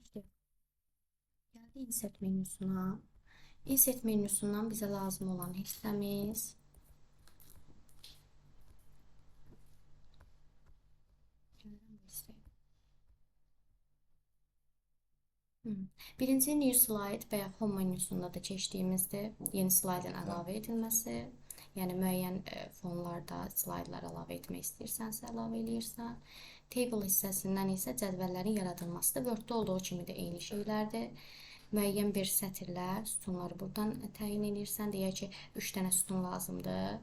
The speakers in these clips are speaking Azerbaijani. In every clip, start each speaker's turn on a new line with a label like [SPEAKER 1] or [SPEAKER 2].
[SPEAKER 1] Başlayalım. Geldi insert menüsuna. Insert menüsünden bize lazım olan hissemiz. Birinci new slide veya home menüsündə də keçdiyimizdə yeni slaydın əlavə edilməsi. Yəni müəyyən fonlarda slaydlar əlavə etmək istəyirsənsə əlavə edirsən. Table hissəsindən isə cədvəllərin yaradılması da Word-də olduğu kimi də eyni şeylərdir. Müəyyən bir sətirlər, sütunları buradan təyin edirsən. Deyək ki, 3 dənə sütun lazımdır,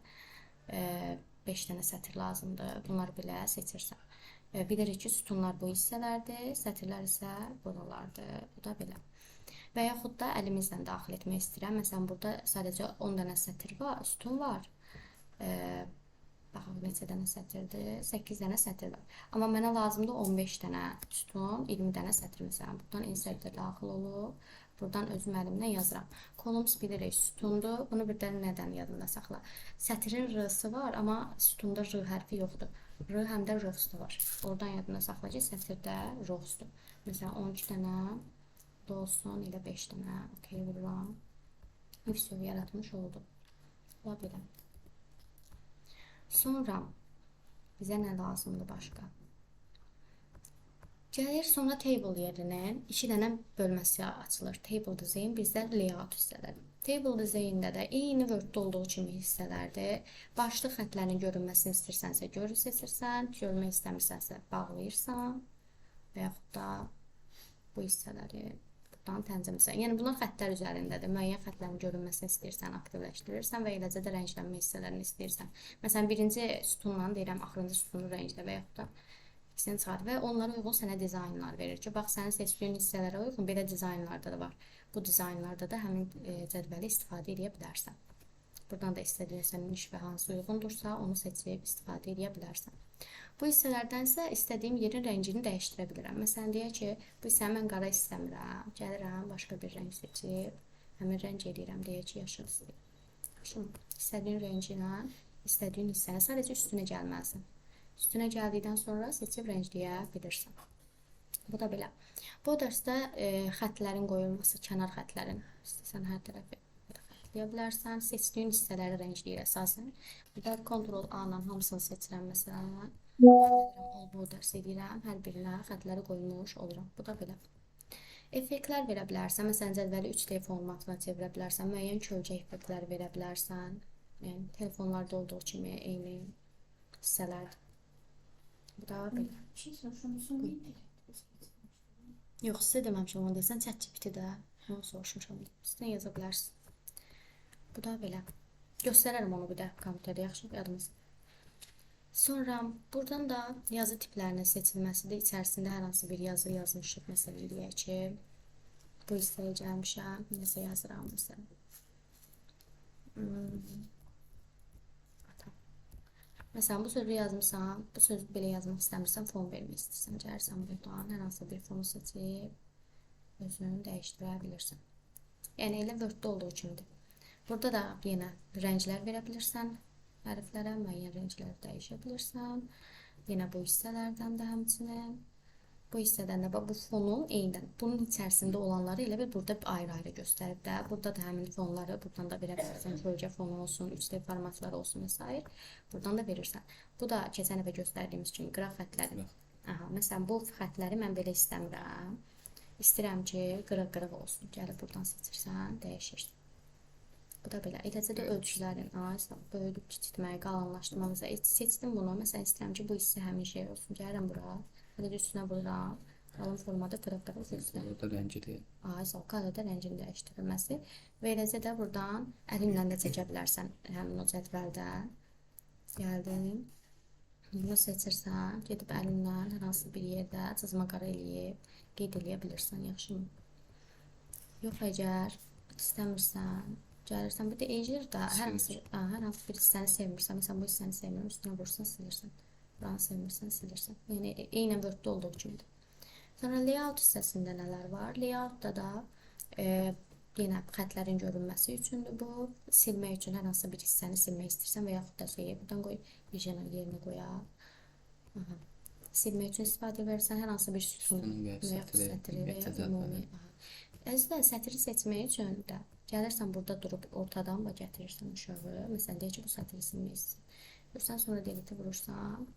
[SPEAKER 1] 5 dənə sətir lazımdır. Bunları belə seçirsən. Bilirik ki, sütunlar bu hissələrdir, sətirlər isə buralardır. Bu da belə. Və yaxud da əlimizlə daxil etmək istəyirəm. Məsələn, burada sadəcə 10 dənə sətir var, sütun var. Baxaq neçə dənə sətirdir? 8 dənə sətir var. Amma mənə lazımdır 15 dənə sütun, 20 dənə sətir. Məsələn, buradan insert-ə daxil olub. Buradan özüm əlimlə yazıram. Columns bilirik, sütundur. Bunu bir də nədən yadında saxla. Sətirin r-sı var, amma sütunda r hərfi yoxdur. R həm də rows-da var. Oradan yadında saxla ki, sətirdə rows-dur. Məsələn, 12 dənə olsun, elə 5 dənə. Okey, vururam. Üstü yaratmış oldu. Ola belə. Sonra bizə nə lazımdır başqa? Gəlir sonra table yerinin 2 dənə bölməsi açılır. Table design bizdə layout hissələri. Table design'də də eyni Word-də olduğu kimi hissələrdir. Başlıq xətlərin görünməsini istəyirsənsə seçirsən, görmək istəmirsənsə bağlayırsan və yaxud da bu hissələri buradan tənzimləsən. Yəni bunlar xətlər üzərindədir. Müəyyən xətlərin görünməsini istəyirsən, aktivləşdirirsən və eləcə də rənglənmə hissələrini istəyirsən. Məsələn, birinci sütunla deyirəm, axırıncı sütunu rənglə və yaxud da ikisini çıxar və onlara uyğun sənə dizaynlar verir ki, bax sənin seçdiyin hissələrə uyğun belə dizaynlarda da var. Bu dizaynlarda da həmin cədvəli istifadə edə bilərsən. Buradan da istədiyin sənin iş və hansı uyğundursa, onu seçib istifadə edə bilərsən. Bu hissələrdən isə istədiyim yerin rəngini dəyişdirə bilirəm. Məsələn, deyək ki, bu hissəni mən qara istəmirəm. Gəlirəm, başqa bir rəng seçib, həmin rəng edirəm, deyək ki, yaşıl istəyirəm. Şimdi, istədiyin rənginə, istədiyin hissəni sadəcə üstünə gəlməlisən. Üstünə gəldikdən sonra seçib rəngləyə bilirsən. Bu da belə. Bu dərsdə xətlərin qoyulması, kənar xətlərin istəsən hər tərəfi xətləyə bilərsən. Seçdiyin hissələri rəngləyir əsasən. Bir də Ctrl-A-la hamısını seçirəm məsələn. All borders edirəm. Hər birinə xətləri qoymuş oluram. Bu da belə. Effektlər verə bilərsən. Məsələn, cədvəli 3D formatına çevirə bilərsən. Müəyyən kölgə effektləri verə bilərsən. Yəni, telefonlarda olduğu kimi eyni hissələrdir. Bu da belə.
[SPEAKER 2] Bir şey soruşmuşsun, neydi?
[SPEAKER 1] Yox, sizə deməmişəm onu desən, ChatGPT-də onu soruşmuşam. Sizdən yaza bilərsiniz. Bu da belə. Göstərərəm onu bir də kompüterdə, yaxşı yadımızda. Sonra buradan da yazı tiplərinin seçilməsidir. İçərisində hər hansı bir yazı yazmışıq. Məsələn, deyək ki, bu hissəyə gəlmişəm, nəsə yazıram məsələn. Məsələn, bu sözü yazmışsan, bu sözü belə yazmaq istəmirsən, fon vermək istəyirsən. Gəlirsən buradan, hər hansı bir fonu seçib özünü dəyişdirə bilirsən. Yəni, elə Word-də olduğu kimidir. Burada da yenə rənglər verə bilirsən. Hərflərə müəyyən rəngləri dəyişə bilirsən. Yenə bu hissələrdən də həmçinin. Bu hissədən də bu fonun eynidən. Bunun içərisində olanları elə bir burada ayrı-ayrı göstərib də. Burada da həmin fonları buradan da verə bilirsən. Kölgə fonu olsun, 3D formatları olsun və s. Buradan da verirsən. Bu da keçən dəfə göstərdiyimiz kimi qıraq xətləri. Aha, məsələn, bu xətləri mən belə istəmirəm. İstəyirəm ki, qırıq-qırıq olsun. Gəlib buradan seçirsən, dəyişirsən. Bu da belə. Eləcə də ölçülərin, böyüdüb, kiçiltməyi, qalınlaşdırmaq. Məsələn, seçdim bunu. Məsələn, istəyirəm ki, bu hissə həmin şey olsun. Gəlirəm bura. Sadəcə üstünə vururam. Qalın formada qırıq-qırıq seçdim.
[SPEAKER 3] Burada rəngidir.
[SPEAKER 1] Qalada rəngin dəyişdirilməsi. Və eləcə də buradan əlinlə də çəkə bilərsən həmin o cədvəldən. Gəldin. Bunu seçirsən. Gedib əlinlə hər hansı bir yerdə cızma qara eləyib qeyd eləyə bilirsən. Yaxşımı? Yox, əgər istəmirsən, gəlirsən. Bir də ecir də hər hansı bir hissəni sevmirsən. Məsələn, bu hissəni sevmirəm. Üstünə vurursan, silirsən. Buranı sevmirsən, silirsən. Yəni, eynən Word-də olduğu kimidir. Sonra layout hissəsində nələr var? Layout-da da yenə xətlərin görünməsi üçündür bu. Silmək üçün hər hansı bir hissəni silmək istəyirsən və yaxud da şeyi buradan qoy, vision yerinə qoyaq. silmək üçün istifadə edirsən, hər hansı bir sütun
[SPEAKER 2] Sütunun və
[SPEAKER 1] və yaxud
[SPEAKER 2] sətri,
[SPEAKER 1] sətri və ya
[SPEAKER 2] ümumiyyətlə
[SPEAKER 1] ümumi.
[SPEAKER 2] zədədir.
[SPEAKER 1] Əzdə sətri seçmək üçün də gəlirsən burada durub ortadan və gətirirsən aşağı. Məsələn, deyək ki, bu sətri silmək istəyirsən. Vursan, sonra delete vurursan,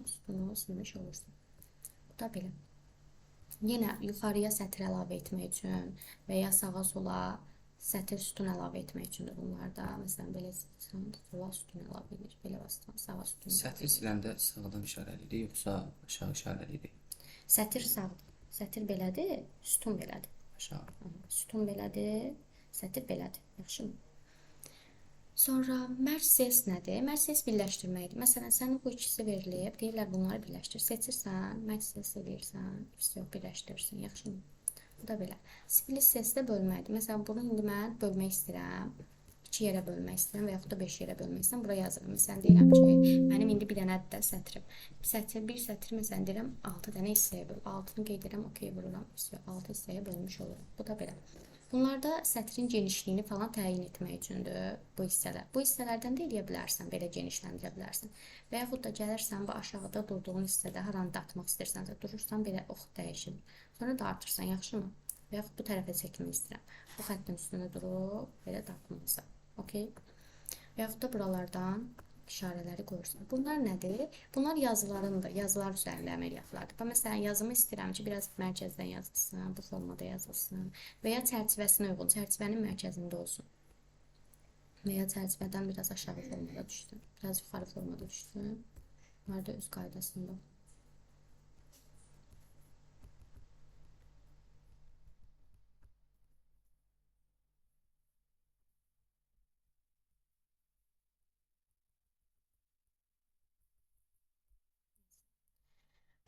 [SPEAKER 1] sütunu silmiş olursan. Bu da belə. Yenə yuxarıya sətr əlavə etmək üçün və ya sağa sola sətr sütun əlavə etmək üçün də bunlarda, məsələn, belə sola sütun əlavə edir, belə bassan, sağa sütun əlavə
[SPEAKER 2] Sətri
[SPEAKER 1] edir.
[SPEAKER 2] siləndə sağdan işarəlidir, yoxsa aşağı işarəlidir?
[SPEAKER 1] Sətr sağdır. Sətr belədir, sütun belədir.
[SPEAKER 2] Aşağı.
[SPEAKER 1] Sütun belədir, sətr belədir. Yaxşımı? Sonra merge cells nədir? Merge cells birləşdirməkdir. Məsələn, sənin bu ikisi verilib, deyirlər bunları birləşdir. Seçirsən, merge cells eləyirsən, yox, birləşdirirsən. Yaxşımı? Bu da belə. Split cells də bölməkdir. Məsələn, bunu indi mən bölmək istəyirəm. 2 yerə bölmək istəyirəm və yaxud da 5 yerə bölmək istəyirəm. Bura yazıram. Məsələn, deyirəm ki, mənim indi bir dənədir də sətrim. Bir sətri məsələn deyirəm 6 dənə hissəyə böl. 6-nı qeyd edirəm, okey vururam. 6 hissəyə bölmüş olurum. Bu da belə. Bunlarda sətrin genişliyini falan təyin etmək üçündür bu hissələr. Bu hissələrdən də eləyə bilərsən, belə genişləndirə bilərsən. Və yaxud da gəlirsən, bu aşağıda durduğun hissədə haranı da atmaq istəyirsənsə, durursan, belə ox dəyişir. Sonra da artırsan, yaxşımı? Və yaxud bu tərəfə çəkmək istəyirəm. Bu xəttin üstündə durub, belə dartmalısan. Okey? Və yaxud da buralardan işarələri qoyursan. Bunlar nədir? Bunlar yazılarındır, yazılar üzərində əməliyyatlardır. Məsələn, yazımı istəyirəm ki, biraz mərkəzdən yazılsın, bu formada yazılsın və ya çərçivəsinə uyğun, çərçivənin mərkəzində olsun. Və ya çərçivədən biraz aşağı formada düşsün, biraz yuxarı formada düşsün. Bunlar da öz qaydasında.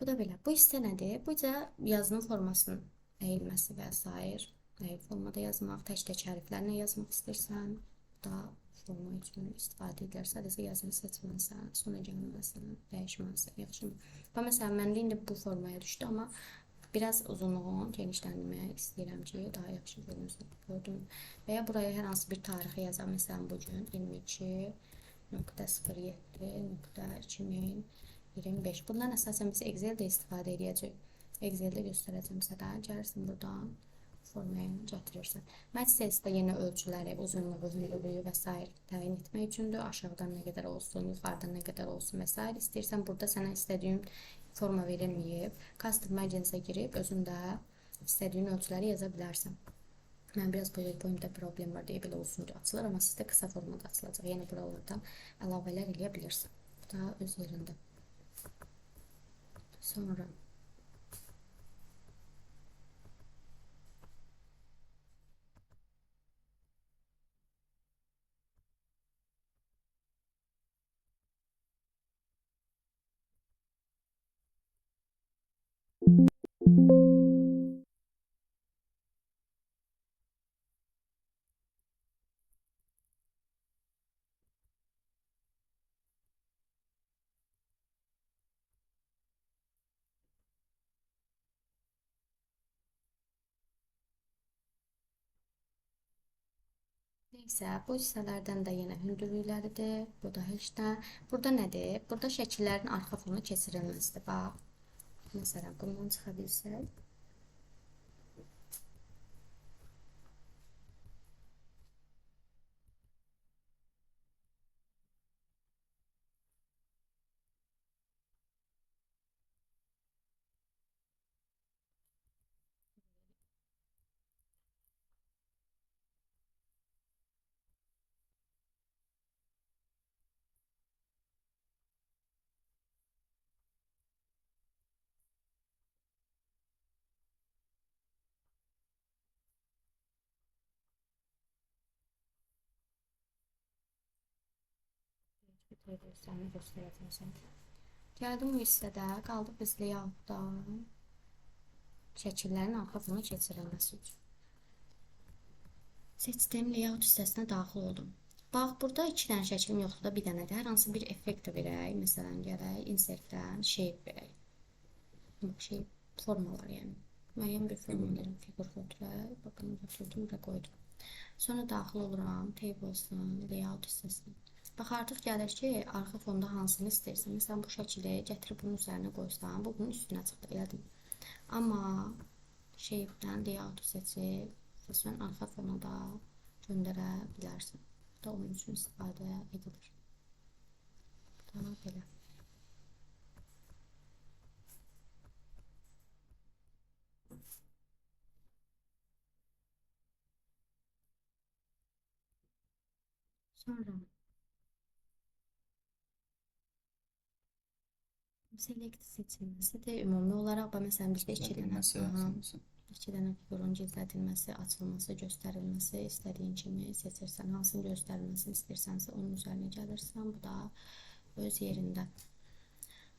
[SPEAKER 1] Bu da belə. Bu hissə nədir? Bu isə yazının formasının əyilməsi və s. Formada yazmaq, tək-tək hərflərlə yazmaq istəyirsən, bu da forma üçün istifadə edilir. Sadəcə yazını seçməlisən, sonra gəlməlisən, dəyişməlisən. Yaxşımı? Və məsələn, məndə indi bu formaya düşdü, amma biraz uzunluğunu genişləndirmək istəyirəm ki, daha yaxşı görünsün. Gördüm. Və ya buraya hər hansı bir tarixi yazam. Məsələn, bugün 22.07.2025. Bundan əsasən biz Excel-də istifadə edəcəyik. Excel-də göstərəcəm sənə. Gəlirsən buradan formaya gətirirsən. Match cells-də yenə ölçüləri, uzunluğu, hündürlüyü və s. təyin etmək üçündür. Aşağıdan nə qədər olsun, yuxarıdan nə qədər olsun və s. istəyirsən. Burada sənə istədiyin forma verilməyib. Custom Margins-ə girib özündə istədiyin ölçüləri yaza bilərsən. Mən biraz boyumda problem var deyə belə uzun açılır, amma sizdə qısa formada açılacaq. Yəni buralardan əlavələr eləyə bilirsən. Bu da öz yerində. Sonra neysə, bu hissələrdən də yenə hündürlükləridir. Bu da heç nə. Burada nədir? Burada şəkillərin arxa fonu keçirilməsidir. Bax, məsələn, bundan çıxa bilsək. Səni göstərəcəm sənə. Gəldim bu hissədə, qaldıq biz layoutda şəkillərin arxa fonu keçirilməsi üçün. Seçdim, layout hissəsinə daxil oldum. Bax, burada 2 dənə şəklim yoxdur da bir dənədir. Hər hansı bir effekt verək. Məsələn, gələk, insertdən shape verək. Formalar yəni. Müəyyən bir forma verim, figur götürək. Baxın, götürdüm, buraya qoydum. Sonra daxil oluram tables'ın layout hissəsinə. Bax artıq gəlir ki, arxa fonda hansını istəyirsən. Məsələn, bu şəkili gətirib bunun üzərinə qoysan, bu bunun üstünə çıxdı, elədim. Amma shape-dən layout seçib, sən arxa fona da göndərə bilərsən. Bu da onun üçün istifadə edilir. Bu da belə. Sonra select seçilməsi də ümumi olaraq, məsələn, bizdə
[SPEAKER 2] Gizlədilməsi, açılması.
[SPEAKER 1] 2 dənə figurun gizlədilməsi, açılması, göstərilməsi istədiyin kimi seçirsən. Hansının göstərilməsini istəyirsənsə onun üzərinə gəlirsən. Bu da öz yerində.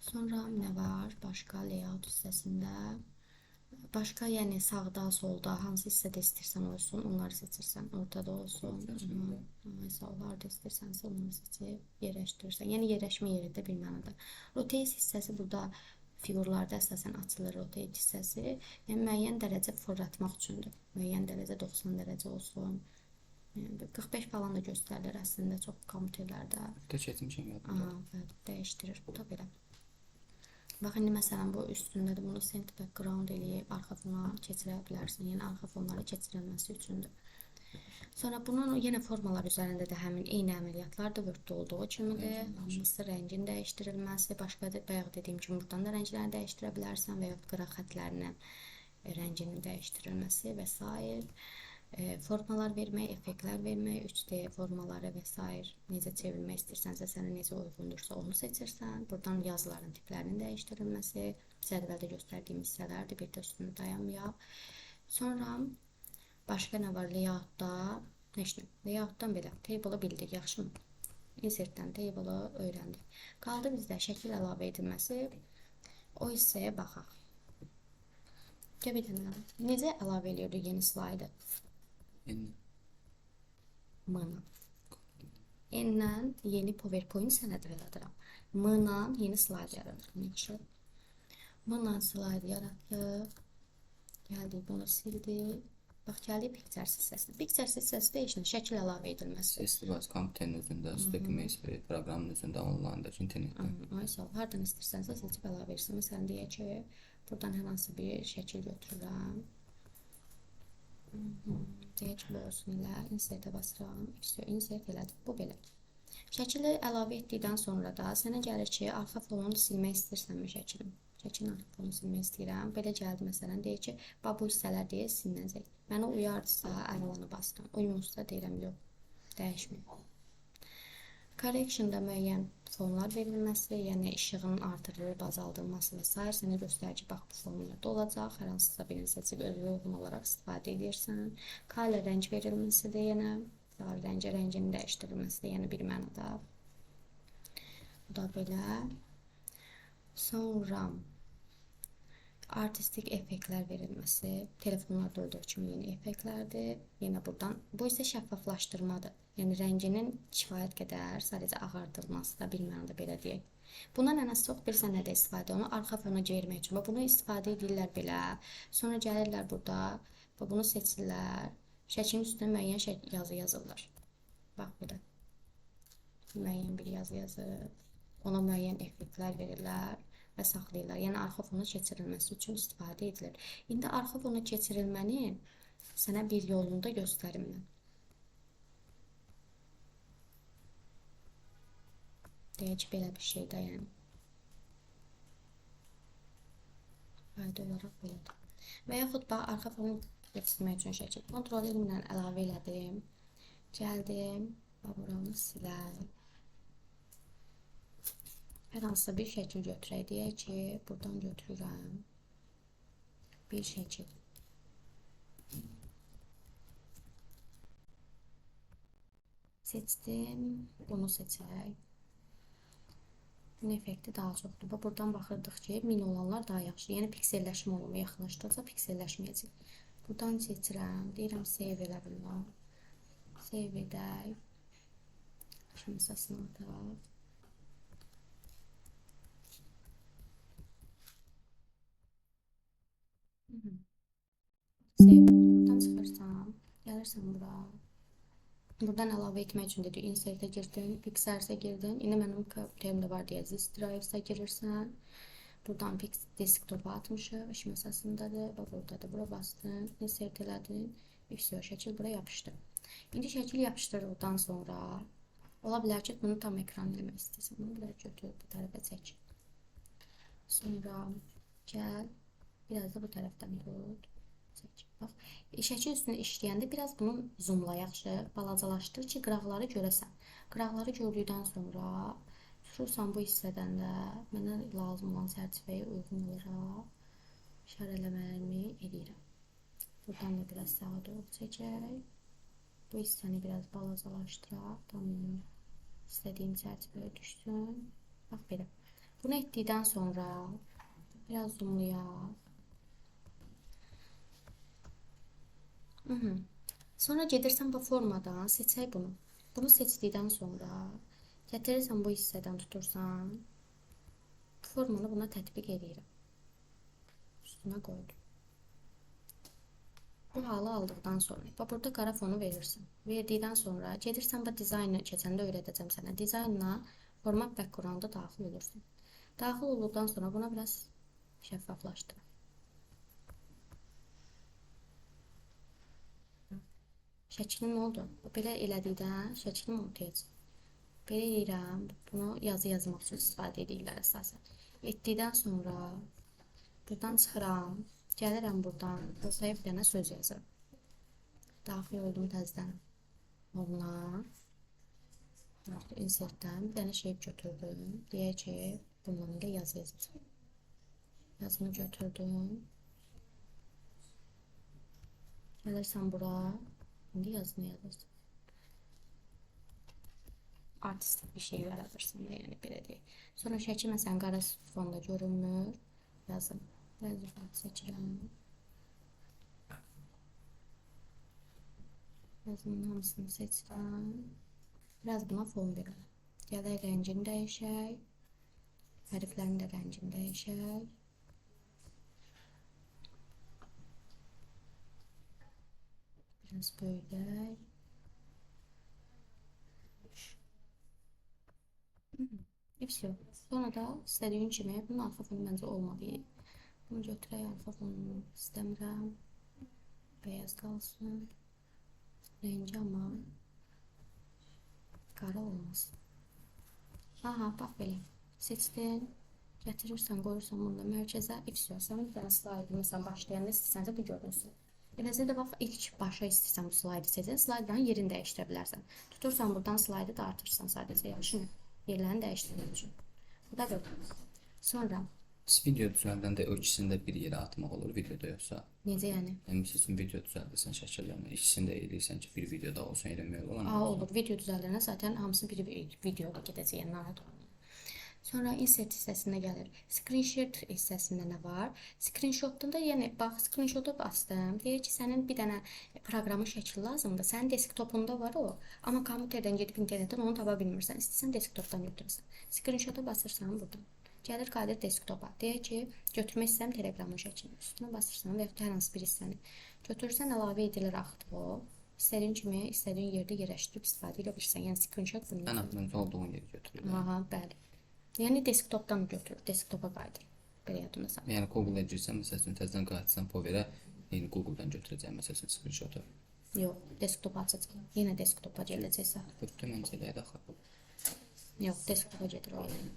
[SPEAKER 1] Sonra nə var? Başqa layout hissəsində başqa, yəni sağda, solda hansı hissədə istəyirsən olsun, onları seçirsən. Ortada olsun. Harda istəyirsənsə onları seçib yerləşdirirsən. Yəni yerləşmə yeri də bir mənada. Rotate hissəsi burada figurlarda əsasən açılır. Rotate hissəsi, yəni müəyyən dərəcə fırlatmaq üçündür. Müəyyən dərəcə 90 dərəcə olsun. 45 falan da göstərilir əslində çox kompüterlərdə.
[SPEAKER 2] Da keçmişim yadımda.
[SPEAKER 1] Dəyişdirir. Bu da belə. Bax, indi məsələn, bu üstündədir. Bunu center background eləyib arxa fona keçirə bilərsən. Yəni, arxa fonlara keçirilməsi üçündür. Sonra bunun yenə formalar üzərində də həmin eyni əməliyyatlar da Word-da olduğu kimidir. Hamısı rəngin dəyişdirilməsi. Başqa da bayaq dediyim kimi buradan da rənglərini dəyişdirə bilərsən və yaxud qıraq xətlərinin rənginin dəyişdirilməsi və s. Formalar vermək, effektlər vermək, 3D formaları və s. necə çevirmək istəyirsənsə, sənə necə uyğundursa onu seçirsən. Buradan yazıların tiplərinin dəyişdirilməsi, cədvəldə göstərdiyim hissələrdir, bir də üstünü dayanmayaq. Sonra başqa nə var? Layoutda, layoutdan belə, table-ı bildik, yaxşımı? Insertdən table-ı öyrəndik. Qaldı bizdə şəkil əlavə edilməsi, o hissəyə baxaq. Bir dənə, necə əlavə edirdik yeni slaydı? N-lə yeni PowerPoint sənədi yaradıram. M-lə yeni slayd yaradıram. M-lə slayd yaratdıq. Gəldik, bunu sildik. Bax, gəldik Pictures hissəsinə. Pictures hissəsi deyişinə şəkil əlavə edilməsi.
[SPEAKER 2] Sesli kompüterin özündə, Stackmace proqramın özündə, online'dakı internetdə.
[SPEAKER 1] Hardan istəyirsənsə seçib əlavə edirsən. Məsələn, deyək ki, buradan hər hansı bir şəkil götürürəm. Deyək ki, bu olsun ilə insertə basıram. Insert elədim. Bu belə. Şəkili əlavə etdikdən sonra da sənə gəlir ki, arxa fonunu silmək istəyirsənmi şəkilin? Şəkilin arxa fonunu silmək istəyirəm. Belə gəldi məsələn, deyək ki, bu hissələr deyə silinəcək. Mənə uyardısa, əlavəni basıram. Uymursa deyirəm, yox, dəyişməyəm. Correction-da müəyyən fonlar verilməsi, yəni işığın artırılıb, azaldılması və s. sənə göstərir ki, bax, bu fonlarda olacaq. Hər hansısa birini seçib özünə uyğun olaraq istifadə edirsən. Color rəng verilməsidir, yenə rəngin dəyişdirilməsidir, yəni bir mənada. Bu da belə. Sonra artistik effektlər verilməsi, telefonlarda olduğu kimi yeni effektlərdir. Yenə buradan, bu isə şəffaflaşdırmadır. Yəni rənginin kifayət qədər sadəcə ağardılması da bir mənada belə deyək. Bundan ən az çox bilirsən nədə istifadə onu arxa fona vermək üçün. Bunu istifadə edirlər belə. Sonra gəlirlər burada və bunu seçirlər. Şəklin üstünə müəyyən yazı yazırlar. Bax burada. Müəyyən bir yazı yazır. Ona müəyyən effektlər verirlər və saxlayırlar. Yəni arxa fona keçirilməsi üçün istifadə edilir. İndi arxa fona keçirilmənin sənə bir yolunu da göstərim mən. Deyək ki, belə bir şey də yəni. Fayda olaraq belədir. Və yaxud bax, arxa fonu keçirmək üçün şəkil. Kontrol elimlə əlavə elədim. Gəldim. Buranı silək. Hər hansısa bir şəkil götürək. Deyək ki, buradan götürürəm. Bir şəkil. Seçdim. Bunu seçək. Effekti daha çoxdur. Buradan baxırdıq ki, min olanlar daha yaxşı. Yəni pikselləşmə olunma yaxınlaşdıqca pikselləşməyəcək. Buradan seçirəm. Deyirəm save elə bunlar. Save edək. Şunsasını ataq. Save. Buradan çıxırsam, gəlirsən bura. Buradan əlavə etmək üçün dedi insert-ə girdin, Pixarsə girdin. İndi mənim kompüterimdə var deyə Zist Drive-sa girirsən. Buradan desktop atmışıq, iş məsələsindədir. Bax buradadır. Bura bastın, insert elədin. Vizyo şəkil bura yapışdı. İndi şəkil yapışdırdıqdan sonra ola bilər ki, bunu tam ekran eləmək istəyirsən. Bunu biraz götür, bu tərəfə çək. Sonra gəl, biraz da bu tərəfdən tut. Çək. Bax, şəkil üstündə işləyəndə biraz bunu zoomla yaxşı, balacalaşdır ki, qıraqları görəsən. Qıraqları gördükdən sonra tutursan bu hissədən də mənə lazım olan çərçivəyə uyğun olaraq işarələmələrimi edirəm. Buradan da biraz sağa doğru çəkək. Bu hissəni biraz balacalaşdıraq. Tamam. İstədiyim çərçivəyə düşsün. Bax belə. Bunu etdikdən sonra biraz zoomlayaq. Sonra gedirsən bu formadan seçək bunu. Bunu seçdikdən sonra gətirirsən bu hissədən tutursan. Formanı buna tətbiq edirəm. Üstünə qoydum. Bu halı aldıqdan sonra, bax burada qara fonu verirsən. Verdikdən sonra gedirsən bu dizaynı keçəndə öyrədəcəm sənə. Dizaynla format background'a daxil olursun. Daxil olduqdan sonra buna biraz şəffaflaşdır. Şəklin nə oldu? Belə elədikdən şəklin ortaya. Belə edirəm. Bunu yazı yazmaq üçün istifadə edirlər əsasən. Etdikdən sonra buradan çıxıram. Gəlirəm buradan, ortaya bir dənə söz yazırım. Daxil oldum təzdən. Onunla insertdən bir dənə şey götürdüm. Deyək ki, bundan da yazı yazırım. Yazını götürdüm. Gəlirsən bura. İndi yazını yazırsın. Artistik bir şey yaradırsan da, yəni belə deyək. Sonra şəkil məsələn qara fonda görünmür. Yazım. Bəzi font seçirəm. Yazımın hamısını seçirəm. Biraz buna fon verirəm. Gələk rəngini dəyişək. Hərflərin də rəngini dəyişək. Biraz böyüdək. Hepsi yok. Sonra da istədiyin kimi, bunun arxa fonu məncə olmadı. Bunu götürək, arxa fonunu istəmirəm. Beyaz qalsın. Rengi amma qara olmasın. Aha, bax belə. Seçdin. Gətirirsən, qoyursan bunu da mərkəzə. İstiyorsan, bir dənə slaydı, məsələn, başlayanda istəsənsə bu görünsün. Eləcə də bax, ilk başa istəyirsən bu slaydı seçək. Slaydıların yerini dəyişdirə bilərsən. Tutursan buradan slaydı da artırsan sadəcə, yaxşı mı? Yerlərini dəyişdirmək üçün. Bu da belə. Sonra
[SPEAKER 2] Video düzəldəndə o ikisini də bir yerə atmaq olur videoda yoxsa?
[SPEAKER 1] necə yəni?
[SPEAKER 2] Misal üçün video düzəldirsən şəkillərini, ikisini də eləyirsən ki, bir videoda olsun eləmək olur.
[SPEAKER 1] Olur. Video düzəldəndə zaten hamısı bir videoda gedəcək, yəni narahat olma. Sonra insert hissəsində gəlir. Screenshot hissəsində nə var? Screenshotda da yəni bax screenshota bastım. Deyir ki, sənin bir dənə proqramın şəkli lazımdır. Sənin desktopunda var o, amma kompüterdən gedib internetdən onu tapa bilmirsən. İstəsən desktopdan götürürsən. Screenshota basırsan buradan. Gəlir qayıdır desktopa. Deyir ki, götürmək istəyirəm Telegramın şəklini. Üstünə basırsan və ya hər hansı bir hissəni götürürsən, əlavə edilir axı o. İstədiyin kimi, istədiyin yerdə yerləşdirib istifadə edə bilirsən. Yəni screenshot bunu.
[SPEAKER 2] Ən axırıncı olduğun yeri götürür.
[SPEAKER 1] Aha, bəli. Yəni desktopdan götür, desktopa qayıdır. Belə yadımda saxla.
[SPEAKER 2] Yəni Google-a girsən, məsəl üçün təzədən qayıtsan Powerə, yəni Google-dan götürəcəm məsəl üçün screenshot-u.
[SPEAKER 1] Yox, desktopa açacaq. Yenə desktopa gələcəksə.
[SPEAKER 2] Götür məncə elə axı.
[SPEAKER 1] Yox, desktopa gedir o yəni.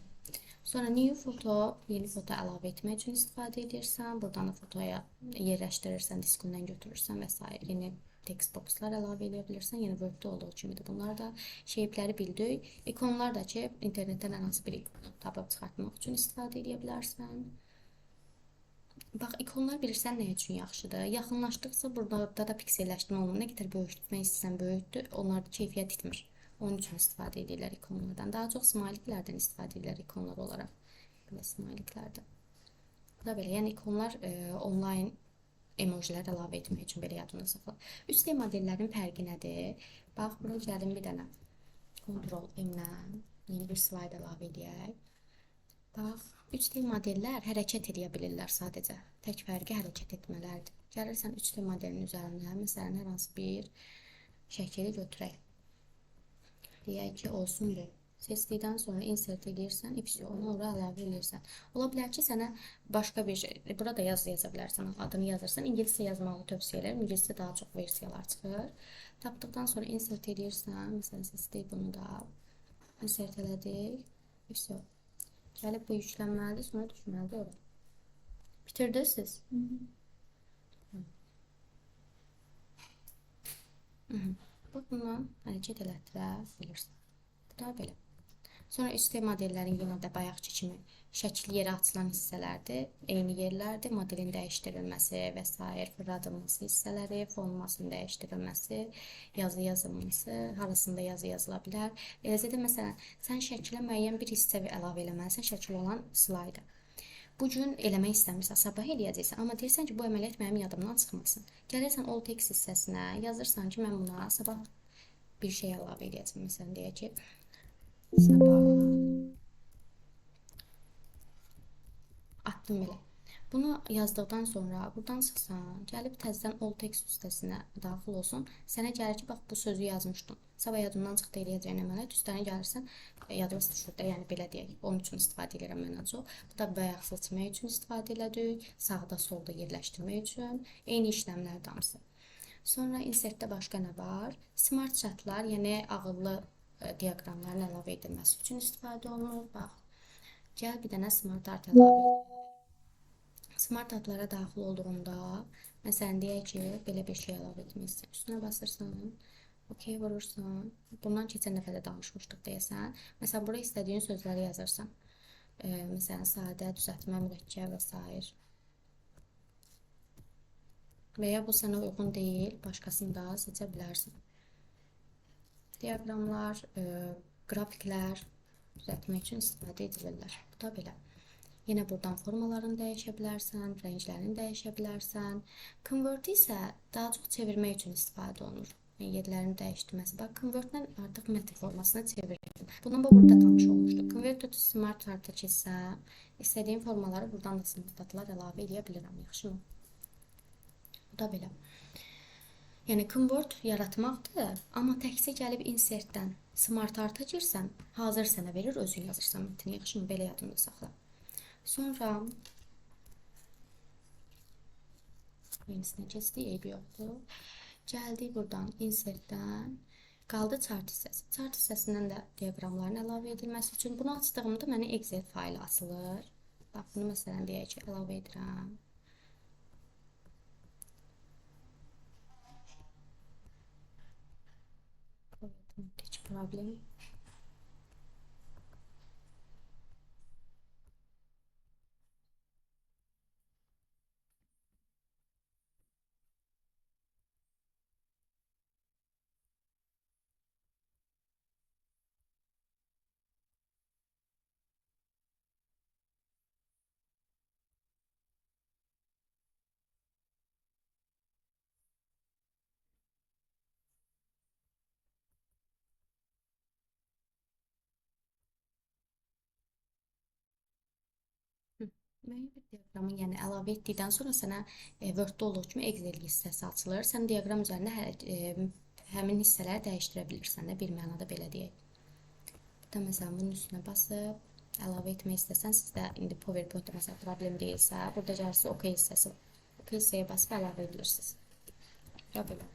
[SPEAKER 1] Sonra new foto, yeni foto əlavə etmək üçün istifadə edirsən. Buradan da fotoya yerləşdirirsən, diskindən götürürsən və s. Yeni text boxlar əlavə edə bilirsən. Yəni Word-də olduğu kimidir. Bunlar da shape-ləri bildik. İkonlar da ki, internetdən hər hansı bir ikonu tapıb çıxartmaq üçün istifadə edə bilərsən. Bax, ikonlar bilirsən nə üçün yaxşıdır? Yaxınlaşdıqca burada da pikselləşdirmə olunur. Nə qədər böyütmək istəsən böyütdür, onlar da keyfiyyət itmir. Onun üçün istifadə edirlər ikonlardan. Daha çox smayliklərdən istifadə edirlər ikonlar olaraq. Belə smayliklərdən. Bu da belə, yəni ikonlar onlayn emojilər əlavə etmək üçün belə yadında saxla. 3D modellərin fərqi nədir? Bax, bura gəldim bir dənə. Ctrl+M-lə yeni bir slayd əlavə edək. Bax, 3D modellər hərəkət edə bilirlər sadəcə. Tək fərqi hərəkət etmələrdir. Gəlirsən 3D modelin üzərində, məsələn, hər hansı bir şəkili götürək. Deyək ki, olsun bu. Seçdikdən sonra insert edirsən, onu ora əlavə edirsən. Ola bilər ki, sənə başqa bir şey, burada yaza bilərsən, adını yazırsan. İngiliscə yazmağı tövsiyə edirəm. İngiliscə daha çox versiyalar çıxır. Tapdıqdan sonra insert edirsən. Məsələn, seçdik bunu da. İnsert elədik. Vəsə. Gəlib bu yüklənməlidir, sonra düşməlidir ora. Bitirdiniz siz? Bax, bundan hərəkət elətdirə bilirsən. Bu da belə. Sonra üstə modellərin yenə də bayaqçı kimi şəkil yeri açılan hissələrdir. Eyni yerlərdir. Modelin dəyişdirilməsi və s. fırladılması hissələri, fonmasının dəyişdirilməsi, yazı yazılması, harasında yazı yazıla bilər. Eləcə də məsələn, sən şəkilə müəyyən bir hissə əlavə eləməlisən, şəkil olan slaydı. Bu gün eləmək istəmirsən, sabah eləyəcəksən, amma deyirsən ki, bu əməliyyat mənim yadımdan çıxmasın. Gəlirsən all text hissəsinə, yazırsan ki, mən buna sabah bir şey əlavə eləyəcəm. Məsələn, deyək ki, sabah attım belə. Bunu yazdıqdan sonra buradan çıxsan, gəlib təzədən all text hissəsinə daxil olsun. Sənə gəlir ki, bax bu sözü yazmışdım. Sabah yadımdan çıxdı eləyəcəyin əməliyyat, üstərinə gəlirsən, yadınız düşür də, yəni belə deyək. Onun üçün istifadə edirəm mən ən çox. Bu da bayaq seçmək üçün istifadə elədik, sağda solda yerləşdirmək üçün. Eyni işləmlər damısı. Sonra insertdə başqa nə var? Smart chatlar, yəni ağıllı diaqramların əlavə edilməsi üçün istifadə olunur. Bax, gəl bir dənə smart art əlavə edin. Smart artlara daxil olduğunda, məsələn, deyək ki, belə bir şey əlavə etmək istəyirsən. Üstünə basırsan, OK vurursan. Bundan keçən dəfə də danışmışdıq deyəsən. Məsələn, buraya istədiyin sözləri yazırsan. Məsələn, sadə, düzəltmə, mürəkkəb və s. Və ya bu sənə uyğun deyil, başqasını da seçə bilərsən. Diaqramlar, qrafiklər düzəltmək üçün istifadə edilirlər. Bu da belə. Yenə buradan formalarını dəyişə bilərsən, rənglərini dəyişə bilərsən. Convert isə daha çox çevirmək üçün istifadə olunur. Yerlərini dəyişdirməsi. Bax, convert-dən artıq metr formasına çevirdim. Bundan burada tanış olmuşduq. Convert to smart chart-a keçsəm, istədiyim formaları buradan da smart chart-lar əlavə edə bilirəm. Yaxşımı? Bu da belə. Yəni, convert yaratmaqdır, amma təkcə gəlib insertdən smart chart-a girsən, hazır sənə verir, özün yazırsan metrini. Yaxşımı? Belə yadında saxla. Sonra yenisine keçdik, eybi yoxdur. Gəldik buradan insertdən, qaldı chart hissəsi. Chart hissəsindən də diaqramların əlavə edilməsi üçün bunu açdığımda mənə Excel faylı açılır. Bax, bunu məsələn deyək ki, əlavə edirəm. Heç problem. Müəyyən bir diaqramı yəni əlavə etdikdən sonra sənə Word-da olduğu kimi Excel hissəsi açılır. Sən diaqram üzərində həmin hissələri dəyişdirə bilirsən də, bir mənada belə deyək. Burada məsələn bunun üstünə basıb əlavə etmək istəsən, sizdə indi PowerPoint-da məsələn problem deyilsə, burada gəlirsə OK hissəsi var. OK hissəyə basıb əlavə edirsiniz. Ya belə.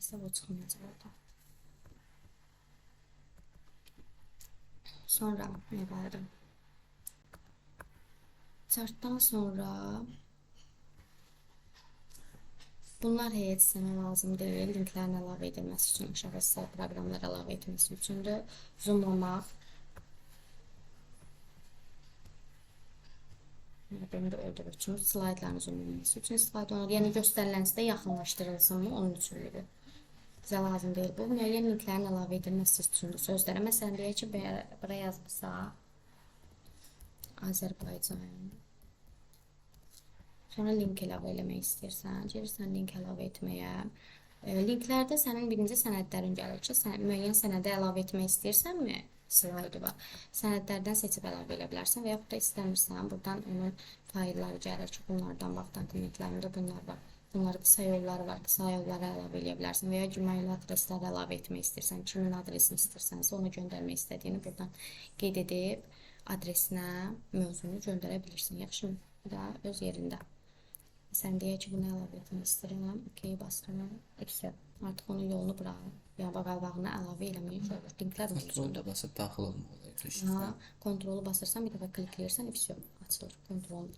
[SPEAKER 1] Mesela o çıxmayacaq orada. Sonra nə var? Chartdan sonra bunlar heç sənə lazım deyil. Linklərin əlavə edilməsi üçün, aşağı hissə proqramlar əlavə etməsi üçündür. Zoomlamaq. Beni də öldürür üçün slaydların zoomlaması üçün istifadə olunur. Yəni göstərilənsə də yaxınlaşdırılsın mı? Onun üçündür. Bizə lazım deyil bu. Müəyyən linklərin əlavə edilməsi üçündür sözlərə. Məsələn, deyək ki, bura yazmışsa Azərbaycan. Sonra link əlavə eləmək istəyirsən. Girirsən link əlavə etməyə. Linklərdə sənin birinci sənədlərin gəlir ki, sən müəyyən sənədə əlavə etmək istəyirsənmi? slaydı var. Sənədlərdən seçib əlavə edə bilərsən və yaxud da istəmirsən, buradan onun faylları gəlir ki, bunlardan bax, dokumentlərində bunlar var. Bunlar qısa yolları var, qısa yolları əlavə edə bilərsən və ya Gmail adresləri əlavə etmək istəyirsən, kimin adresini istəyirsənsə onu göndərmək istədiyini buradan qeyd edib adresinə mövzunu göndərə bilirsən. Yaxşı mı? Bu da öz yerində. Sən deyək ki, bunu əlavə etmək istəyirəm. OK, basıram. Excel. Artıq onun yolunu bura, ya qabağına əlavə eləmək olur. Linklər
[SPEAKER 2] Kontrolda
[SPEAKER 1] mövzusudur.
[SPEAKER 2] basıb daxil olmaq olar.
[SPEAKER 1] Ha, kontrolu basırsan, bir dəfə klikləyirsən, vəsiyo açılır kontrolun.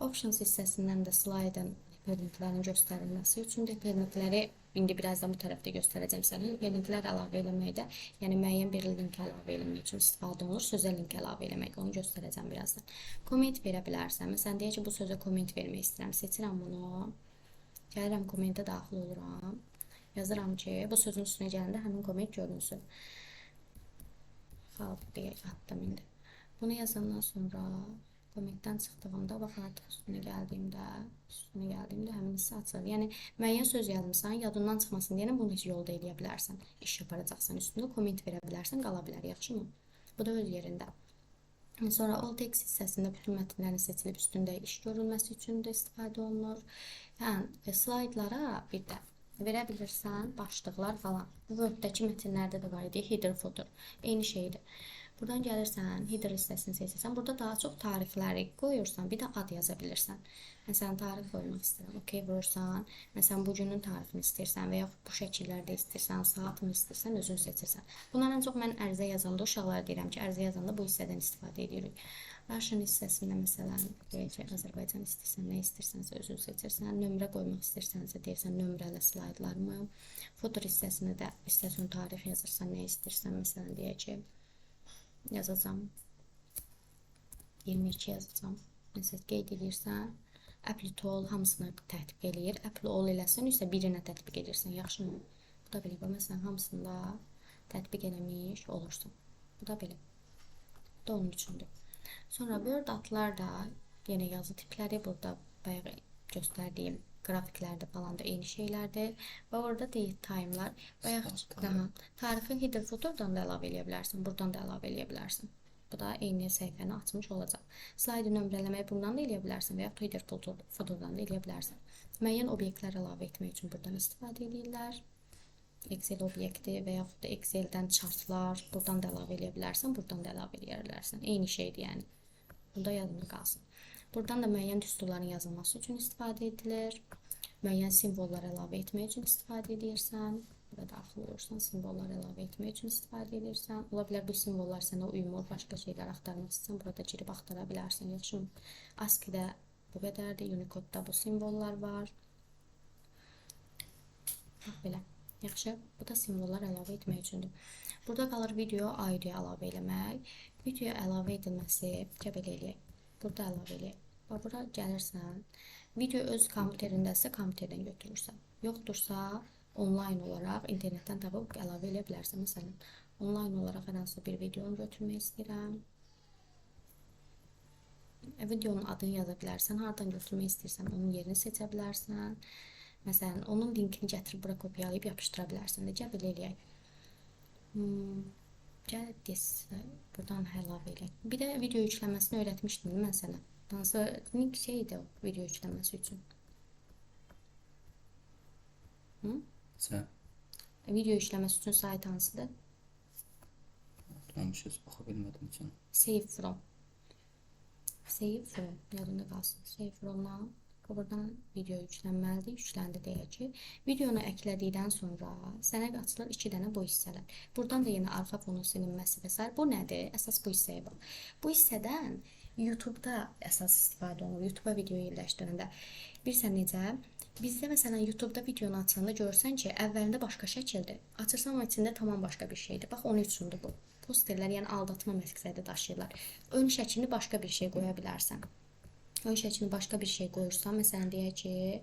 [SPEAKER 1] Options hissəsindən də slaydın hiperlinklərin göstərilməsi üçün də hiperlinkləri indi birazdan bu tərəfdə göstərəcəm sənə. Hiperlinklər əlavə eləməkdə, yəni müəyyən bir link əlavə eləmək üçün istifadə olunur. Sözə link əlavə eləmək, onu göstərəcəm birazdan. Komment verə bilərsən. Məsələn, deyək ki, bu sözə komment vermək istəyirəm. Seçirəm bunu. Gəlirəm kommentə daxil oluram. Yazıram ki, bu sözün üstünə gələndə həmin komment görünsün. Xalq deyək, atdım indi. Bunu yazandan sonra kommentdən çıxdığımda, bax artıq üstünə gəldiyimdə həmin hissə açılır. Yəni, müəyyən söz yazmışsan, yadından çıxmasın deyənə bunu yolda eləyə bilərsən. İş yaparacaqsan üstündə, komment verə bilərsən, qala bilər, yaxşı mı? Bu da öz yerində. Sonra all text hissəsində bütün mətnlərin seçilib üstündə iş görülməsi üçün də istifadə olunur. Yəni, slaydlara bir də verə bilirsən, başlıqlar falan. Word-dəki mətnlərdə də var idi, header, footer. Eyni şeydir. Buradan gəlirsən, header hissəsini seçirsən. Burada daha çox tarixləri qoyursan, bir də ad yaza bilirsən. Məsələn, tarix qoymaq istəyirəm. OK, vurursan. Məsələn, bugünün tarixini istəyirsən və yaxud bu şəkillərdə istəyirsən, saatını istəyirsən, özün seçirsən. Bundan ən çox mən ərizə yazanda uşaqlara deyirəm ki, ərizə yazanda bu hissədən istifadə edirik. Russian hissəsində məsələn, deyək ki, Azərbaycan istəyirsən, nə istəyirsənsə özün seçirsən. Nömrə qoymaq istəyirsənsə deyirsən, nömrələ slaydlarımı. Foto hissəsində də istəsən tarix yazırsan, nə istəyirsən, məsələn, deyək ki, yazacağım 22 yazacağım. Məsələn, qeyd edirsən, apply to all hamısını tətbiq eləyir. Apply all eləsən isə birinə tətbiq edirsən, yaxşı mı? Bu da belə. Məsələn, hamısında tətbiq eləmiş olursun. Bu da belə. Bu da onun üçündür. Sonra Word adlar da yenə yazı tipləri burada bayaq göstərdiyim qrafiklərdə falan da eyni şeylərdir. Və orada date time'lar bayaq tarixi header footerdan da əlavə eləyə bilərsən, buradan da əlavə eləyə bilərsən. Bu da eyni səhifəni açmış olacaq. Slaydı nömrələməyi bundan da eləyə bilərsən və yaxud header footerdan da eləyə bilərsən. Müəyyən obyektlər əlavə etmək üçün buradan istifadə edirlər. Excel obyekti və yaxud da Exceldən chartlar buradan da əlavə eləyə bilərsən, buradan da əlavə eləyə bilərsən. Eyni şeydir yəni. Bunda yadında qalsın. Buradan da müəyyən düsturların yazılması üçün istifadə edilir. Müəyyən simvollar əlavə etmək üçün istifadə edirsən. Burada daxil olursan, simvollar əlavə etmək üçün istifadə edirsən. Ola bilər bu simvollar sənə uymur, başqa şeylər axtarmaq istəyirsən, burada girib axtara bilərsən. Yaxşı mı? ASCII-də bu qədərdir, Unicode-da bu simvollar var. Bax belə. Yaxşı, bu da simvollar əlavə etmək üçündür. Burada qalır video, audio əlavə eləmək. Video əlavə edilməsi, belə eləyək. Burada əlavə eləyək. Bax, bura gəlirsən, video öz kompüterindəsə kompüterdən götürürsən. Yoxdursa, onlayn olaraq internetdən tapıb əlavə eləyə bilərsən. Məsələn, onlayn olaraq hər hansı bir videonu götürmək istəyirəm. Videonun adını yaza bilərsən, hardan götürmək istəyirsən, onun yerini seçə bilərsən. Məsələn, onun linkini gətirib bura kopyalayıb yapışdıra bilərsən. Necə belə eləyək? Gəl buradan əlavə eləyək. Bir də video yükləməsini öyrətmişdim mən sənə. Hansı link şeydir o video yükləməsi üçün?
[SPEAKER 2] Sən?
[SPEAKER 1] Video yükləməsi üçün sayt hansıdır?
[SPEAKER 2] Atmamışız, baxa bilmədim üçün.
[SPEAKER 1] Save from. Save from. Yadında qalsın. Save from-dan buradan video yüklənməlidir. Yükləndi deyək ki, videonu əklədikdən sonra sənə açılır 2 dənə bu hissələr. Buradan da yenə arxa fonun silinməsi və s. Bu nədir? Əsas bu hissəyə bax. Bu hissədən YouTube-da əsas istifadə olunur. YouTube-a video yerləşdirəndə. Bilirsən necə? Bizdə məsələn YouTube-da videonu açanda görürsən ki, əvvəlində başqa şəkildir. Açırsan ama içində tamam başqa bir şeydir. Bax, onun üçündür bu. Posterlər, yəni aldatma məqsədi daşıyırlar. Ön şəklini başqa bir şey qoya bilərsən. Ön şəklini başqa bir şey qoyursan, məsələn deyək ki,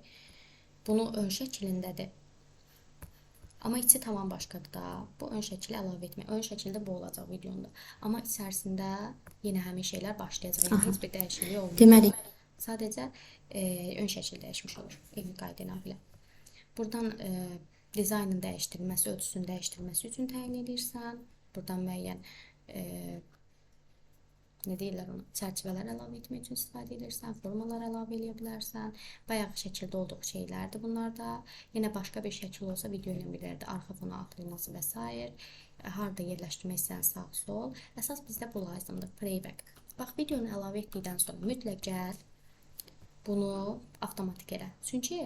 [SPEAKER 1] bunu ön şəklindədir. Amma içi tamam başqadır da. Bu ön şəkili əlavə etmək. Ön şəkildə bu olacaq videonda. Amma içərisində yenə həmin şeylər başlayacaq. Yəni heç bir dəyişiklik olmur. Deməli, sadəcə ön şəkil dəyişmiş olur. Eyni qayda ilə belə. Buradan dizaynın dəyişdirilməsi, ölçüsünün dəyişdirilməsi üçün təyin edirsən. Buradan müəyyən ne deyirlər ona, çərçivələr əlavə etmək üçün istifadə edirsən, formalar əlavə edə bilərsən. Bayaq şəkildə olduğu şeylərdir bunlar da. Yenə başqa bir şəkil olsa video ilə bilirdi. Arxa fona atılması və s. Harda yerləşdirmək istəyən sağ sol. Əsas bizdə bu lazımdır. Playback. Bax, videonu əlavə etdikdən sonra mütləq gəl bunu avtomatik elə. Çünki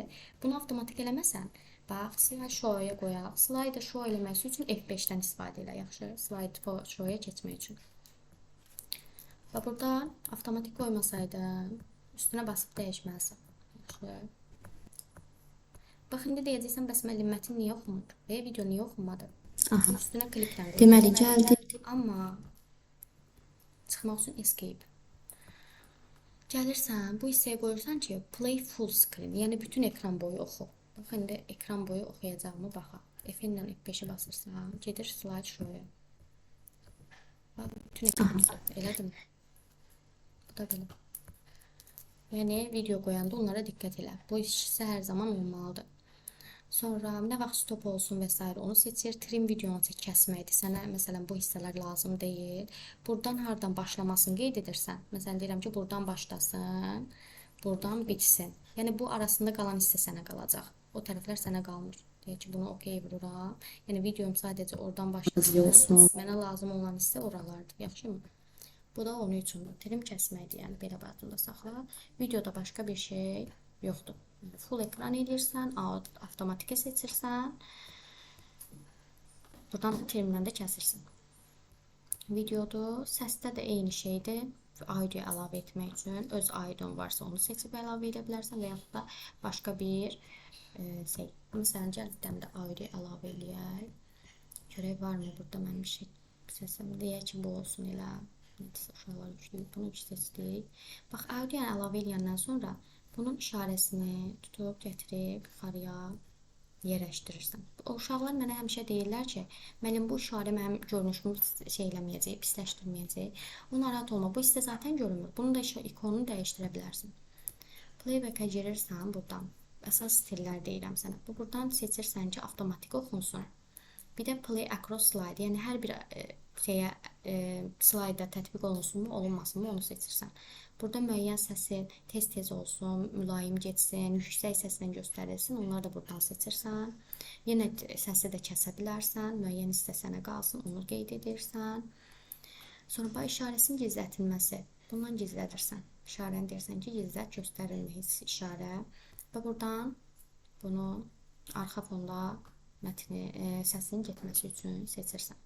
[SPEAKER 1] bunu avtomatik eləməsən, bax, slide show-ya qoyaq. Slide show eləmək üçün F5-dən istifadə elə, yaxşı? Slide show-ya keçmək üçün. Və buradan avtomatik qoymasaydım, üstünə basıb dəyişməlisən. Yaxşı. Bax, indi deyəcəksən, bəs müəllim mətin niyə oxumur? Video niyə oxunmadı? Aha. Üstünə klikdən qoyacaq.
[SPEAKER 3] Deməli, gəldi.
[SPEAKER 1] Amma çıxmaq üçün escape. Gəlirsən, bu hissəyə qoyursan ki, play full screen, yəni bütün ekran boyu oxu. Bax, indi ekran boyu oxuyacağımı baxaq. F-lə F5-i basırsan, gedir slide show-ya. Bax, bütün ekran boyu, elədir mi? Bu da belə. Yəni, video qoyanda onlara diqqət elə. Bu hissə hər zaman olmalıdır. Sonra nə vaxt stop olsun və s. onu seçir. Trim videonu kəsməkdir. Sənə, məsələn, bu hissələr lazım deyil. Buradan hardan başlamasını qeyd edirsən. Məsələn, deyirəm ki, buradan başlasın, buradan bitsin. Yəni, bu arasında qalan hissə sənə qalacaq. O tərəflər sənə qalmır. Deyək ki, bunu okey vururam. Yəni, videom sadəcə oradan başlasın. Mənə lazım olan hissə oralardır. Yaxşı mı? Bu da onun üçündür. Trim kəsməkdir, yəni belə badında saxla. Videoda başqa bir şey yoxdur. Full ekran edirsən, avtomatikə seçirsən. Buradan da trimdən də kəsirsən. Videodur. Səsdə də eyni şeydir. Audio əlavə etmək üçün öz audio'n varsa onu seçib əlavə edə bilərsən və yaxud da başqa bir şey. Məsələn, gəldən də audio əlavə eləyək. Görək varmı burada mənim bir şey səsim. Deyək ki, bu olsun elə. Uşaqlar yükləyib, bunu seçdik. Bax, audio əlavə edəndən sonra bunun işarəsini tutub, gətirib, yuxarıya yerləşdirirsən. O uşaqlar mənə həmişə deyirlər ki, mənim bu işarə mənim görünüşümü şey eləməyəcək, pisləşdirməyəcək. O narahat olma, bu hissə zaten görünmür. Bunun da ikonunu dəyişdirə bilərsən. Playback-ə girirsən buradan. Əsas stillər deyirəm sənə. Buradan seçirsən ki, avtomatik oxunsun. Bir də play across slide, yəni hər bir şeyə slayda tətbiq olunsun mu, olunmasın mı, onu seçirsən. Burada müəyyən səsin tez-tez olsun, mülayim getsin, yüksək səslə göstərilsin, onları da buradan seçirsən. Yenə səsi də kəsə bilərsən, müəyyən hissə sənə qalsın, onu qeyd edirsən. Sonra bax, işarəsinin gizlətilməsi, bundan gizlədirsən. İşarəni deyirsən ki, gizlət, göstərilməyiz işarə. Və buradan bunu arxa fonda mətni, səsinin getməsi üçün seçirsən.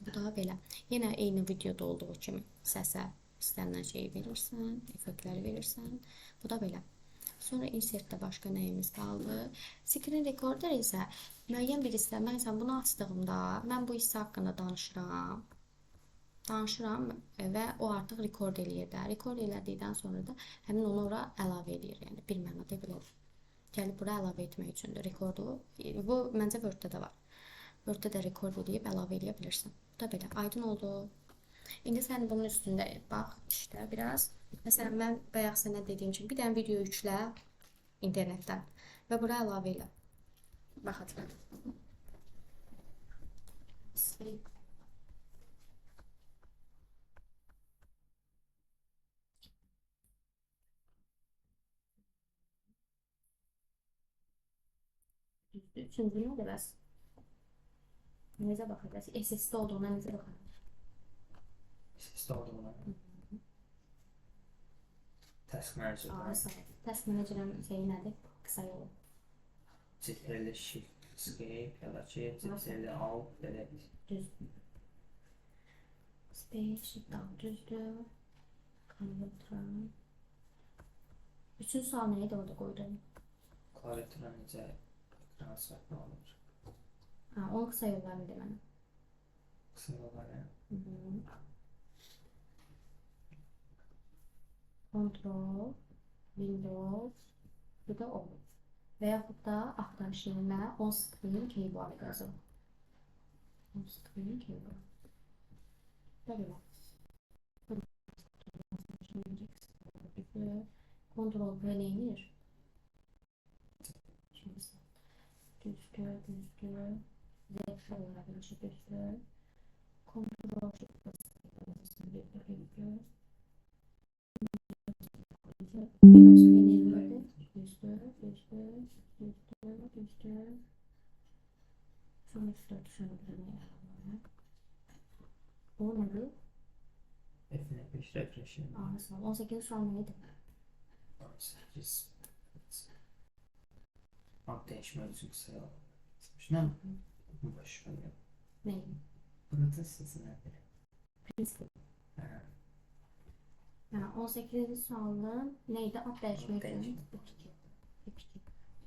[SPEAKER 1] Bu da belə. Yenə eyni videoda olduğu kimi səsə istənilən şeyi verirsən, effektləri verirsən. Bu da belə. Sonra insertdə başqa nəyimiz qaldı? Screen recorder isə müəyyən bir hissə, mən bunu açdığımda, mən bu hissə haqqında danışıram və o artıq rekord eləyir də. Rekord elədikdən sonra da həmin onu ora əlavə eləyir. Yəni, bir mənada belədir. Gəlib bura əlavə etmək üçündür rekordu. Bu, məncə Word-də də var. Word-də də rekord eləyib əlavə eləyə bilirsən. Bu da belə. Aydın oldu. İndi sən bunun üstündə bax, işlə biraz. Məsələn, mən bayaq sənə dediyim kimi bir dənə video yüklə internetdən və bura əlavə elə. Baxacaq. Üçüncü nə biraz? Necə baxacaq? SSD olduğuna necə baxacaq?
[SPEAKER 4] SSD olduğuna. Task Manager.
[SPEAKER 1] Task Manager'ın şeyi nədir? Qısa yolu.
[SPEAKER 4] Ctrl Shift Escape ya da ki Ctrl Alt Delete.
[SPEAKER 1] Düzdür. Space Shift Alt düzdür. Control. Üçüncü sual neydi orada qoydun?
[SPEAKER 4] Klaviatura necə ekran saytına alınır?
[SPEAKER 1] Onun qısa yollarını de mənə.
[SPEAKER 4] Qısa yolları.
[SPEAKER 1] Control, Windows, bir də O. Və yaxud da axtarış yerinə on screen keyboard yazın. On screen keyboard. Belə. Control V neyinir? Düzdür. Z olaraq düzdür. Control düzdür. Minus P24 düzdür, düzdür, düzdür, düzdür. Şunu üstü düşündürmeye yarar. Bu nedir?
[SPEAKER 4] F5 refresh edin.
[SPEAKER 1] Aa, sağ ol. 18 sual neydi?
[SPEAKER 4] 18. Ad değişme özü sayalım. Şuna mı? Boş ver.
[SPEAKER 1] Ney?
[SPEAKER 4] Burada sizin nedir?
[SPEAKER 1] Prinsip.
[SPEAKER 4] Ha,
[SPEAKER 1] Ha, 18. sualın neydi? Ad değişmek
[SPEAKER 4] Ad
[SPEAKER 1] için.
[SPEAKER 4] değişmek.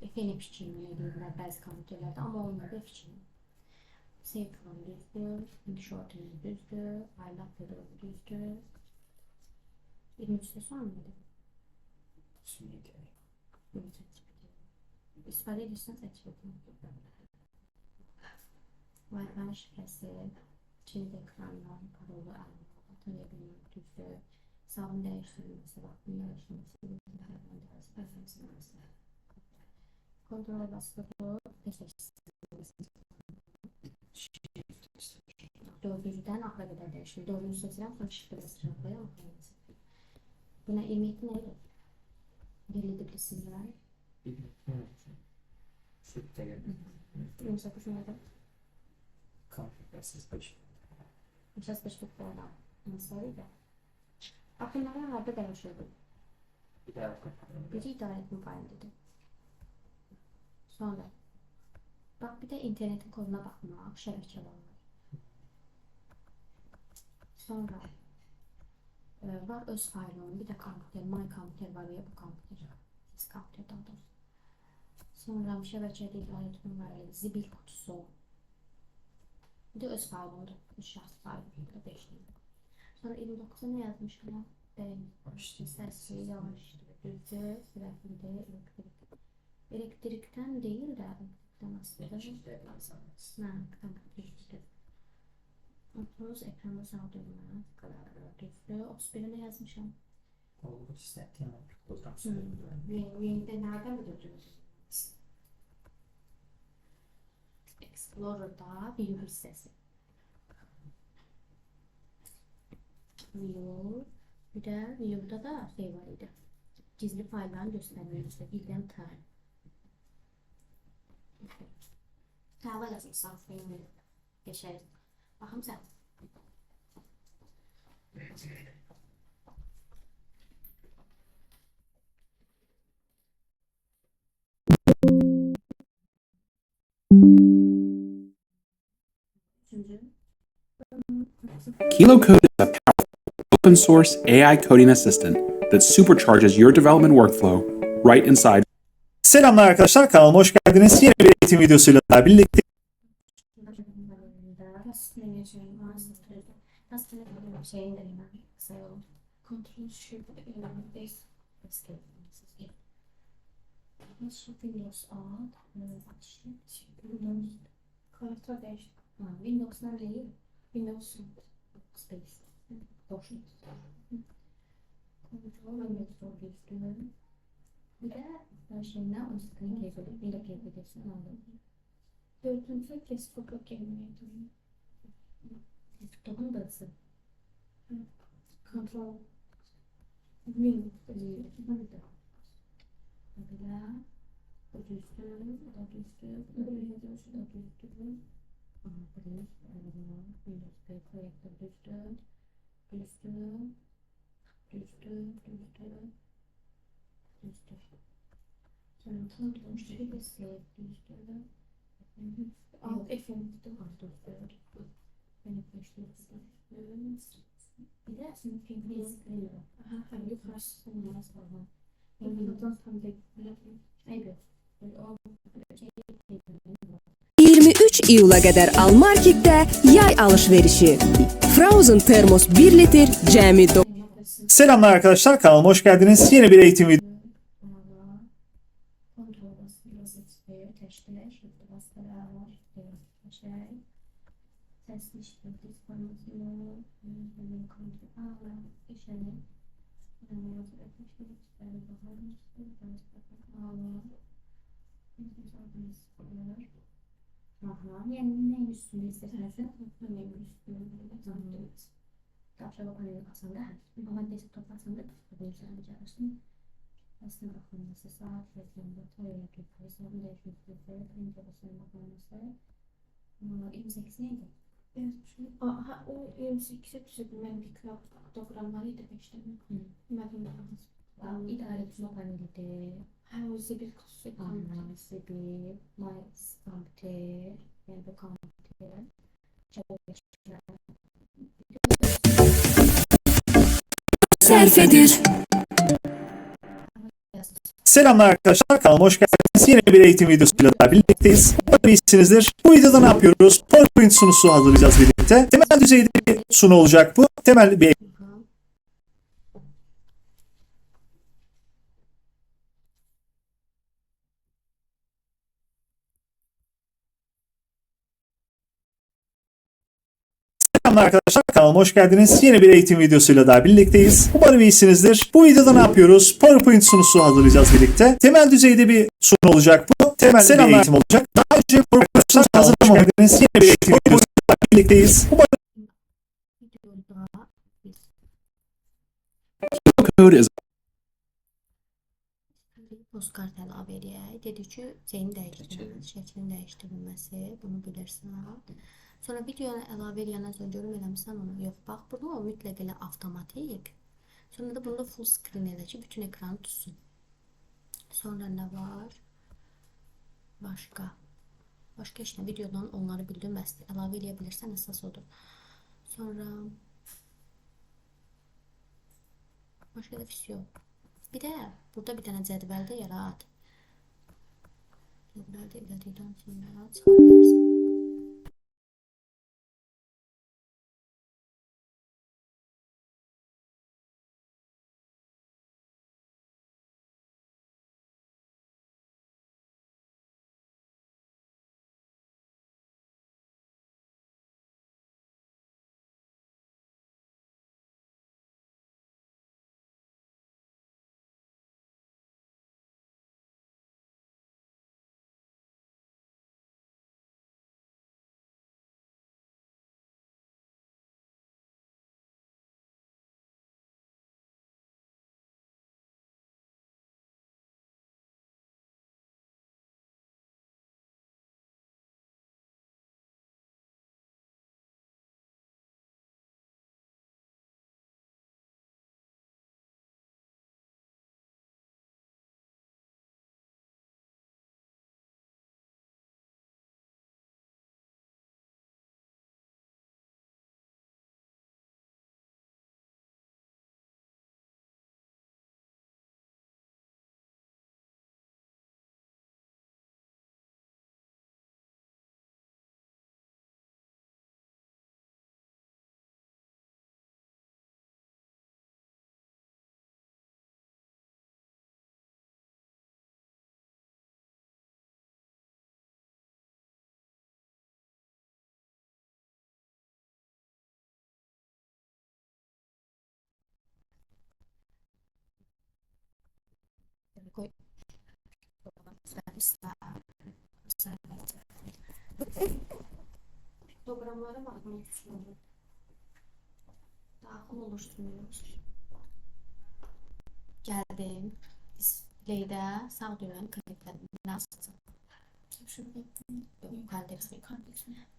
[SPEAKER 1] Efendim piçini ne deyirlər bəzi komitələrdə, amma olmadı piçini. Save from düzdür, shorten düzdür, I love you düzdür. 23'te sual mıydı?
[SPEAKER 4] şimdi gidelim.
[SPEAKER 1] İstifadə edirsən seçildi. Wi-Fi şifrəsi, çiz ekrandan, parolu əlmanı, ataya bilmək düzdür. Hesabın dəyişdirilməsi, vaxtın dəyişdirilməsi, preferensi. Kontrol basılı, dördüncüdən axıra qədər dəyişir. Dördüncü seçirəm, sonra şifrə basacağım. Buna 27 nə olur? Yerli dibli sinirlər.
[SPEAKER 4] Sütte gelin.
[SPEAKER 1] 28 nədir?
[SPEAKER 4] Konfigürasyız başı.
[SPEAKER 1] Biraz beşlik bu adam. Nasılıydı? Akımlara harda dəyişirdi.
[SPEAKER 4] Bir daha kapatalım.
[SPEAKER 1] Biri idarə etmə faylıdır. Sonra bax bir də internetin koduna baxmaq, şəbəkə var. Sonra var öz faylının, bir də kompüter, my kompüter var ya bu kompüter. Siz kompüter daha doğrusu. Sonra şəbəkədə idarə etmə var, zibil kutusu. Bir də öz faylındır, 3 şahs faylı, 5 deyil. Sonra 29'a ne yazmışım? Sesli, yavaş, düzdür, sürekli, elektrik. Elektrikten değil de elektrikten aslında. Düzdür. 30 ekranda sağ dönmez. Düzdür. 31'e ne yazmışım?
[SPEAKER 4] Olgu çizdi ama buradan söylüyorum.
[SPEAKER 1] Yeni'de nereden biliyorsunuz? Explorer'da view listesi. View. Bir de view'da da şey var idi. Gizli faylların göstermesi. Bildiğim tarih. Tava yazmışsan filmi geçeriz. Bakalım sen. Üçüncü.
[SPEAKER 3] Kilo Code is a powerful open source AI coding assistant that supercharges your development workflow right inside.
[SPEAKER 5] Selamlar arkadaşlar, kanalıma hoş geldiniz. Yeni bir eğitim videosuyla daha birlikte.
[SPEAKER 1] Kontrol shift escape. Windows alt Windows karakter değişti. Windows'dan değil. Windows space. Boşluk. Kontrol ve metro geçti. Bir de şeyinden o screen capability, window capability'sini aldım. Dördüncü Facebook'a gelmeydi. Facebook'un bazı. Kontrol. Windows. Bila düzdür, o da düzdür, Windows Pay Collector düzdür, Sonra kontrol şifresi düzdür. Alt F'in düzdür. Bir de sınıf İngiliz geliyor. Hangi karşısında nasıl var? İngiliz'den tam bekliyorum. Evet.
[SPEAKER 6] 23 iyula qədər Almarketdə yay alış-verişi. Frozen termos 1 litr cəmi
[SPEAKER 5] Selamlar arkadaşlar, kanalıma hoş geldiniz. Yeni bir eğitim videosu.
[SPEAKER 1] Kontrol basılı seçti, teşkile, şifre basılı var, sesli işte, dispozisyonu, kontrol, işlemi, Aha, yani neyin üstünde istersen neyin üstünde. Aşağı paneli açanda, ama desktop açanda bunu sağlayabilirsin. Aslında bakılması, saat reklamda, tarih sayısı, değişiklikleri, penceresine bakılması. 28 neydi?
[SPEAKER 7] Aha, o 28'e düzəltmə mikrogramları idi işləmə. Məlumatlarımız.
[SPEAKER 1] İdarə etmə panelidir.
[SPEAKER 7] Hə, o zibil xüsusi
[SPEAKER 1] Sibil, My Computer, yəni bu kompüter.
[SPEAKER 6] Sərf edir.
[SPEAKER 5] Selamlar arkadaşlar, kanalıma hoş geldiniz. Yeni bir eğitim videosuyla daha birlikteyiz. Bilmişsinizdir. Bu videoda ne yapıyoruz? PowerPoint sunusu hazırlayacağız birlikte. Temel düzeyde bir sunu olacak bu. Temel bir Selamlar arkadaşlar, kanalıma hoş geldiniz. Yeni bir eğitim videosuyla daha birlikteyiz. Umarım iyisinizdir. Bu videoda ne yapıyoruz? PowerPoint sunusu hazırlayacağız birlikte. Temel düzeyde bir sunu olacak bu. Temel bir eğitim olacak. Daha önce PowerPoint hazırlamadınız. Yeni bir eğitim videosuyla daha birlikteyiz. Umarım
[SPEAKER 1] Videoda biz
[SPEAKER 3] Code is
[SPEAKER 1] postkart əlavə edək. Dedik ki, şeyin dəyişdirilməsi, şəklin dəyişdirilməsi, bunu bilirsən. Sonra videonu əlavə edəndən sonra görüm eləmirsən onu. Yox, bax, burada o mütləq elə avtomatik. Sonra da bunda full screen elə ki, bütün ekranı tutsun. Sonra nə var? Başqa. Başqa işlə videodan onları bildim, bəs əlavə edə bilirsən, əsas odur. Sonra başqa da bir şey yox. Bir də burada bir dənə cədvəldə yarat. Cədvəldə elədikdən sonra çıxarırsan. Koy. Programlara bakmak istiyorum. Daxil oluşturuyoruz. Gəldim. Displaydə sağ düyməni kliklədim. Nasıl?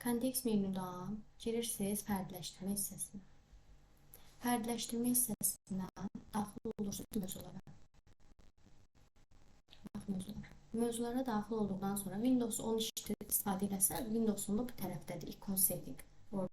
[SPEAKER 1] Kontekst menudan girirsiniz fərdləşdirmə hissəsinə. Fərdləşdirmə hissəsindən daxil olursunuz mövzulara. Mövzulara daxil olduqdan sonra Windows 10 istifadə edəsən, Windows 10 bu tərəfdədir, ikon setting.